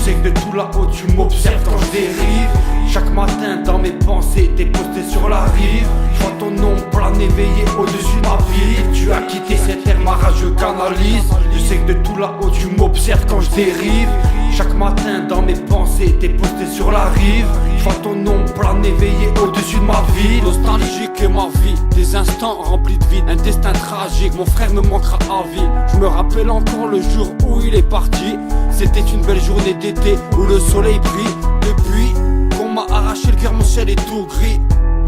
sais que de tout là-haut tu m'observes quand je dérive. Chaque matin dans mes pensées t'es posté sur la rive. Je vois ton nom planer éveillé au-dessus de ma vie. Tu as quitté cette terre, ma rage je canalise. Je sais que de tout là-haut tu m'observes quand je dérive. Chaque matin dans mes pensées t'es posté sur la rive. Je vois ton nom planer éveillé au-dessus de ma vie. Nostalgique est ma vie, des instants remplis de vide, un destin tragique, mon frère me manquera à vie. Je me rappelle encore le jour où il est parti. C'était une belle journée d'été où le soleil brille. Depuis qu'on m'a arraché le cœur, mon ciel est tout gris.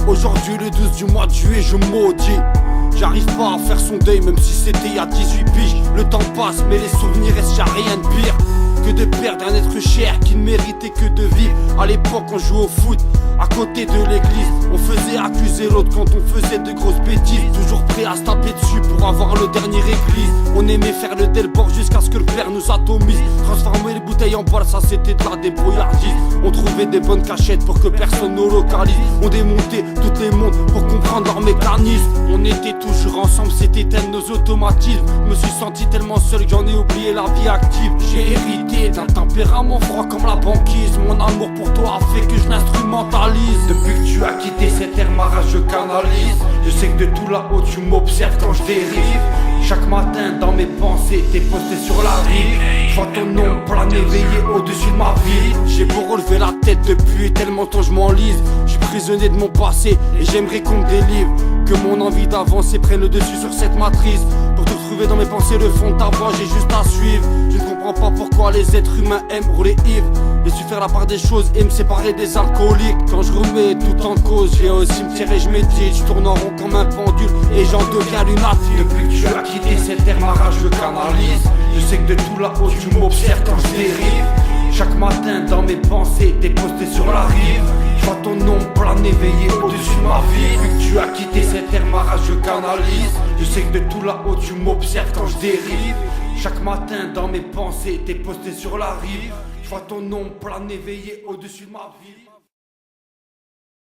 Aujourd'hui le 12 du mois de juillet je maudis. J'arrive pas à faire son deuil même si c'était il y a 18 piges. Le temps passe mais les souvenirs restent, y'a rien de pire que de perdre un être cher qui ne méritait que de vivre. À l'époque on jouait au foot à côté de l'église. On faisait accuser l'autre quand on faisait de grosses bêtises. Toujours prêt à se taper dessus pour avoir le dernier église. On aimait faire le delbord jusqu'à ce que le père nous atomise. Transformer les bouteilles en balles, ça c'était de la débrouillardise. On trouvait des bonnes cachettes pour que personne ne localise. On démontait toutes les montres pour comprendre leur mécanisme. On était toujours ensemble, c'était tel nos automatismes. Je me suis senti tellement seul que j'en ai oublié la vie active. J'ai hérité d'un tempérament froid comme la banquise. Mon amour pour toi a fait que je l'instrumentalise. Depuis que tu as quitté cette terre, ma rage je canalise. Je sais que de tout là-haut tu m'observes quand je dérive. Chaque matin dans mes pensées t'es posté sur la rive. Je vois ton nom planer éveillé au-dessus de ma vie. J'ai beau relever la tête depuis tellement de temps je m'enlise. Je suis prisonnier de mon passé et j'aimerais qu'on me délivre. Que mon envie d'avancer prenne le dessus sur cette matrice. Pour te retrouver dans mes pensées, le fond de ta voix j'ai juste à suivre. Je ne comprends pas pourquoi les êtres humains aiment rouler ivre. J'ai su faire la part des choses et me séparer des alcooliques. Quand je remets tout en cause, j'ai au cimetière et je médite. Je tourne en rond comme un pendule et j'en deviens lunatique. Depuis que tu as quitté cette terre, ma rage je canalise. Je sais que de tout là-haut tu m'observes quand je dérive. Chaque matin dans mes pensées t'es posté sur la rive. Je vois ton nom planer éveillé au-dessus de ma vie. Depuis que tu as quitté cette terre, ma rage je canalise. Je sais que de tout là-haut tu m'observes quand je dérive. Chaque matin dans mes pensées t'es posté sur la rive. Je vois ton nom planer éveillé au-dessus de ma vie.